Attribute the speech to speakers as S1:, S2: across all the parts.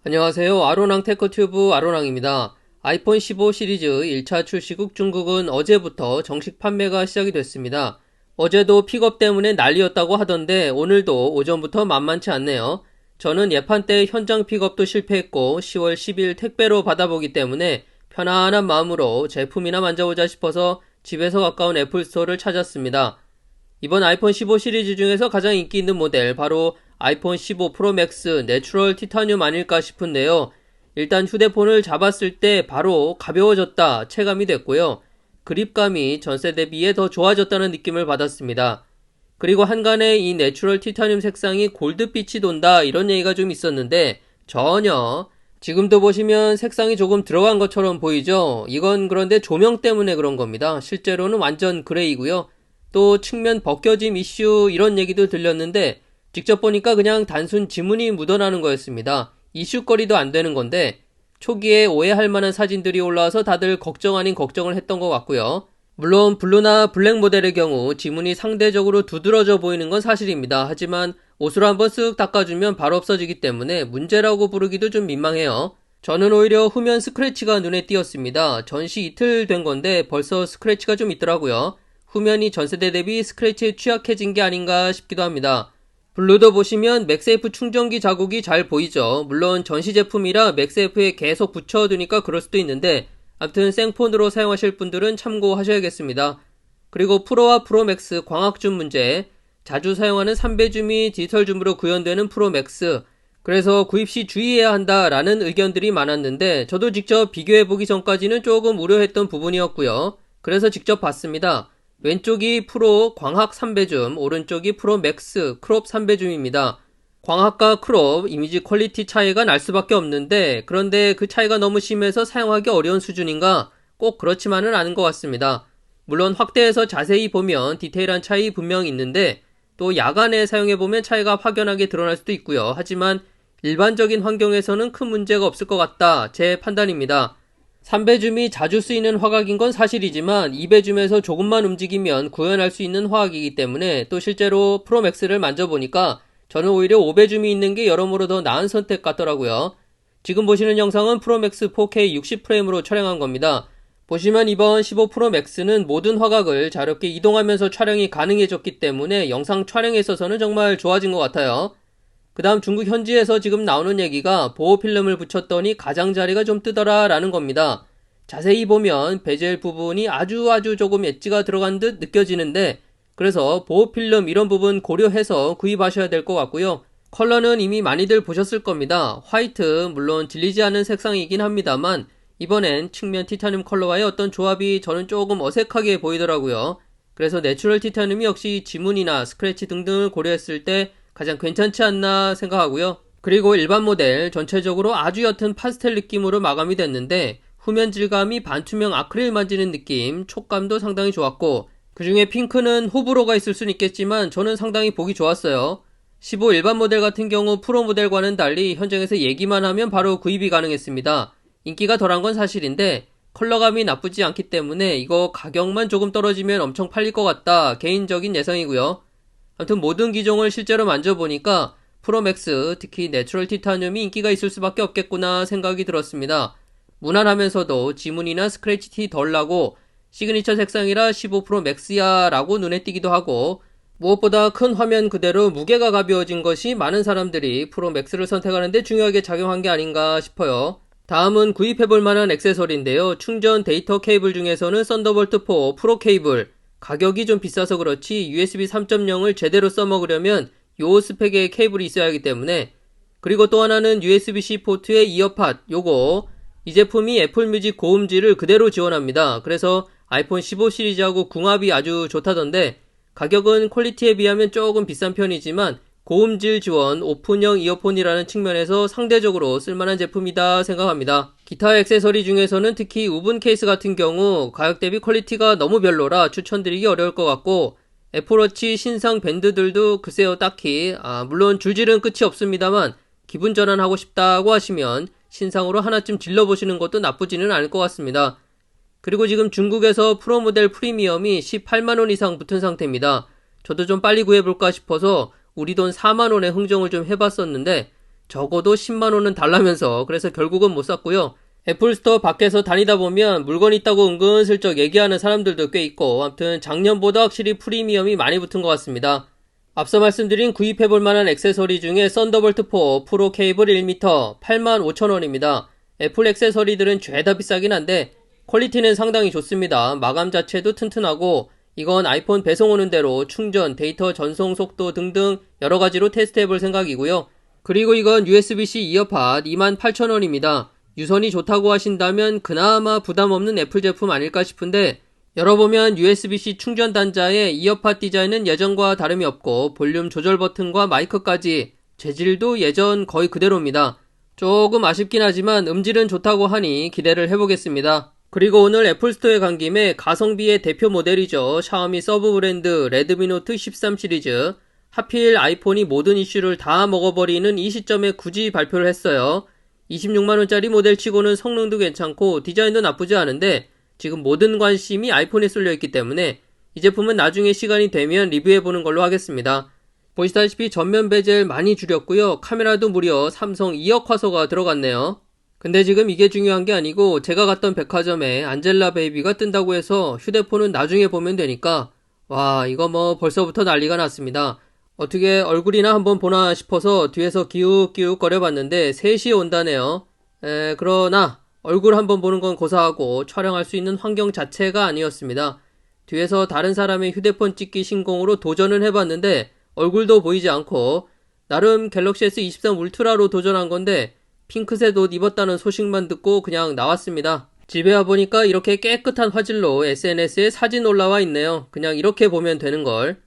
S1: 안녕하세요. 아로랑 테크튜브 아로랑입니다. 아이폰 15 시리즈 1차 출시국 중국은 어제부터 정식 판매가 시작이 됐습니다. 어제도 픽업 때문에 난리였다고 하던데 오늘도 오전부터 만만치 않네요. 저는 예판 때 현장 픽업도 실패했고 10월 10일 택배로 받아보기 때문에 편안한 마음으로 제품이나 만져보자 싶어서 집에서 가까운 애플 스토어를 찾았습니다. 이번 아이폰 15 시리즈 중에서 가장 인기 있는 모델 바로 아이폰 15 프로 맥스 내추럴 티타늄 아닐까 싶은데요. 일단 휴대폰을 잡았을 때 바로 가벼워졌다 체감이 됐고요. 그립감이 전세 대비에 더 좋아졌다는 느낌을 받았습니다. 그리고 한간에 이 내추럴 티타늄 색상이 골드빛이 돈다 이런 얘기가 좀 있었는데 전혀 지금도 보시면 색상이 조금 들어간 것처럼 보이죠. 이건 그런데 조명 때문에 그런 겁니다. 실제로는 완전 그레이고요. 또 측면 벗겨짐 이슈 이런 얘기도 들렸는데 직접 보니까 그냥 단순 지문이 묻어나는 거였습니다. 이슈거리도 안 되는 건데 초기에 오해할 만한 사진들이 올라와서 다들 걱정 아닌 걱정을 했던 것 같고요. 물론 블루나 블랙 모델의 경우 지문이 상대적으로 두드러져 보이는 건 사실입니다. 하지만 옷으로 한번 쓱 닦아주면 바로 없어지기 때문에 문제라고 부르기도 좀 민망해요. 저는 오히려 후면 스크래치가 눈에 띄었습니다. 전시 이틀 된 건데 벌써 스크래치가 좀 있더라고요. 후면이 전세대 대비 스크래치에 취약해진 게 아닌가 싶기도 합니다. 블루도 보시면 맥세이프 충전기 자국이 잘 보이죠. 물론 전시 제품이라 맥세이프에 계속 붙여두니까 그럴 수도 있는데 아무튼 생폰으로 사용하실 분들은 참고하셔야겠습니다. 그리고 프로와 프로맥스 광학줌 문제, 자주 사용하는 3배 줌이 디지털 줌으로 구현되는 프로맥스, 그래서 구입 시 주의해야 한다라는 의견들이 많았는데 저도 직접 비교해보기 전까지는 조금 우려했던 부분이었고요. 그래서 직접 봤습니다. 왼쪽이 프로 광학 3배줌, 오른쪽이 프로 맥스 크롭 3배줌입니다. 광학과 크롭 이미지 퀄리티 차이가 날 수밖에 없는데 그런데 그 차이가 너무 심해서 사용하기 어려운 수준인가? 꼭 그렇지만은 않은 것 같습니다. 물론 확대해서 자세히 보면 디테일한 차이 분명히 있는데 또 야간에 사용해보면 차이가 확연하게 드러날 수도 있고요. 하지만 일반적인 환경에서는 큰 문제가 없을 것 같다 제 판단입니다. 3배줌이 자주 쓰이는 화각인 건 사실이지만 2배줌에서 조금만 움직이면 구현할 수 있는 화각이기 때문에 또 실제로 프로맥스를 만져보니까 저는 오히려 5배줌이 있는 게 여러모로 더 나은 선택 같더라고요. 지금 보시는 영상은 프로맥스 4K 60프레임으로 촬영한 겁니다. 보시면 이번 15 프로맥스는 모든 화각을 자유롭게 이동하면서 촬영이 가능해졌기 때문에 영상 촬영에 있어서는 정말 좋아진 것 같아요. 그 다음 중국 현지에서 지금 나오는 얘기가 보호필름을 붙였더니 가장자리가 좀 뜨더라 라는 겁니다. 자세히 보면 베젤 부분이 아주 조금 엣지가 들어간 듯 느껴지는데 그래서 보호필름 이런 부분 고려해서 구입하셔야 될 것 같고요. 컬러는 이미 많이들 보셨을 겁니다. 화이트 물론 질리지 않은 색상이긴 합니다만 이번엔 측면 티타늄 컬러와의 어떤 조합이 저는 조금 어색하게 보이더라고요. 그래서 내추럴 티타늄이 역시 지문이나 스크래치 등등을 고려했을 때 가장 괜찮지 않나 생각하고요. 그리고 일반 모델 전체적으로 아주 옅은 파스텔 느낌으로 마감이 됐는데 후면 질감이 반투명 아크릴 만지는 느낌, 촉감도 상당히 좋았고 그 중에 핑크는 호불호가 있을 수는 있겠지만 저는 상당히 보기 좋았어요. 15 일반 모델 같은 경우 프로 모델과는 달리 현장에서 얘기만 하면 바로 구입이 가능했습니다. 인기가 덜한 건 사실인데 컬러감이 나쁘지 않기 때문에 이거 가격만 조금 떨어지면 엄청 팔릴 것 같다 개인적인 예상이고요. 아무튼 모든 기종을 실제로 만져보니까 프로맥스, 특히 내추럴 티타늄이 인기가 있을 수밖에 없겠구나 생각이 들었습니다. 무난하면서도 지문이나 스크래치 티 덜 나고 시그니처 색상이라 15 프로 맥스야 라고 눈에 띄기도 하고 무엇보다 큰 화면 그대로 무게가 가벼워진 것이 많은 사람들이 프로 맥스를 선택하는데 중요하게 작용한 게 아닌가 싶어요. 다음은 구입해볼 만한 액세서리인데요. 충전 데이터 케이블 중에서는 썬더볼트 4 프로 케이블, 가격이 좀 비싸서 그렇지 USB 3.0을 제대로 써먹으려면 요 스펙의 케이블이 있어야 하기 때문에 그리고 또 하나는 USB-C 포트의 이어팟 요거 이 제품이 애플뮤직 고음질을 그대로 지원합니다. 그래서 아이폰 15 시리즈하고 궁합이 아주 좋다던데 가격은 퀄리티에 비하면 조금 비싼 편이지만 고음질 지원 오픈형 이어폰이라는 측면에서 상대적으로 쓸만한 제품이다 생각합니다. 기타 액세서리 중에서는 특히 우분 케이스 같은 경우 가격 대비 퀄리티가 너무 별로라 추천드리기 어려울 것 같고 애플워치 신상 밴드들도 글쎄요 딱히 물론 줄질은 끝이 없습니다만 기분 전환하고 싶다고 하시면 신상으로 하나쯤 질러보시는 것도 나쁘지는 않을 것 같습니다. 그리고 지금 중국에서 프로 모델 프리미엄이 18만원 이상 붙은 상태입니다. 저도 좀 빨리 구해볼까 싶어서 우리 돈 4만원에 흥정을 좀 해봤었는데 적어도 10만원은 달라면서 그래서 결국은 못 샀고요. 애플스토어 밖에서 다니다 보면 물건 있다고 은근슬쩍 얘기하는 사람들도 꽤 있고 아무튼 작년보다 확실히 프리미엄이 많이 붙은 것 같습니다. 앞서 말씀드린 구입해볼 만한 액세서리 중에 썬더볼트4 프로 케이블 1m 85,000원입니다. 애플 액세서리들은 죄다 비싸긴 한데 퀄리티는 상당히 좋습니다. 마감 자체도 튼튼하고 이건 아이폰 배송 오는 대로 충전, 데이터 전송 속도 등등 여러가지로 테스트해볼 생각이고요. 그리고 이건 USB-C 이어팟 28,000원입니다. 유선이 좋다고 하신다면 그나마 부담 없는 애플 제품 아닐까 싶은데 열어보면 USB-C 충전 단자의 이어팟 디자인은 예전과 다름이 없고 볼륨 조절 버튼과 마이크까지 재질도 예전 거의 그대로입니다. 조금 아쉽긴 하지만 음질은 좋다고 하니 기대를 해보겠습니다. 그리고 오늘 애플스토어에 간 김에 가성비의 대표 모델이죠. 샤오미 서브 브랜드 레드미 노트 13 시리즈. 하필 아이폰이 모든 이슈를 다 먹어버리는 이 시점에 굳이 발표를 했어요. 26만원짜리 모델치고는 성능도 괜찮고 디자인도 나쁘지 않은데 지금 모든 관심이 아이폰에 쏠려있기 때문에 이 제품은 나중에 시간이 되면 리뷰해보는 걸로 하겠습니다. 보시다시피 전면 베젤 많이 줄였고요. 카메라도 무려 삼성 2억 화소가 들어갔네요. 근데 지금 이게 중요한 게 아니고 제가 갔던 백화점에 안젤라 베이비가 뜬다고 해서 휴대폰은 나중에 보면 되니까 와 이거 뭐 벌써부터 난리가 났습니다. 어떻게 얼굴이나 한번 보나 싶어서 뒤에서 기웃기웃 거려봤는데 3시에 온다네요. 그러나 얼굴 한번 보는 건 고사하고 촬영할 수 있는 환경 자체가 아니었습니다. 뒤에서 다른 사람의 휴대폰 찍기 신공으로 도전을 해봤는데 얼굴도 보이지 않고 나름 갤럭시 S23 울트라로 도전한 건데 핑크색 옷 입었다는 소식만 듣고 그냥 나왔습니다. 집에 와보니까 이렇게 깨끗한 화질로 SNS에 사진 올라와 있네요. 그냥 이렇게 보면 되는걸.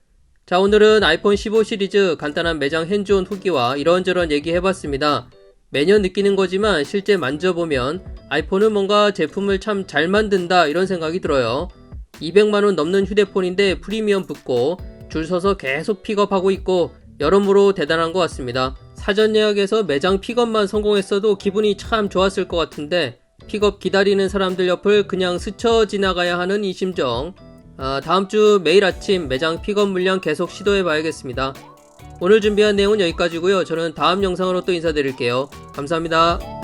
S1: 자, 오늘은 아이폰 15 시리즈 간단한 매장 핸즈온 후기와 이런저런 얘기 해봤습니다. 매년 느끼는 거지만 실제 만져보면 아이폰은 뭔가 제품을 참 잘 만든다 이런 생각이 들어요. 200만원 넘는 휴대폰인데 프리미엄 붙고 줄 서서 계속 픽업하고 있고 여러모로 대단한 것 같습니다. 사전 예약에서 매장 픽업만 성공했어도 기분이 참 좋았을 것 같은데 픽업 기다리는 사람들 옆을 그냥 스쳐 지나가야 하는 이 심정. 다음주 매일 아침 매장 픽업 물량 계속 시도해 봐야겠습니다. 오늘 준비한 내용은 여기까지고요. 저는 다음 영상으로 또 인사드릴게요. 감사합니다.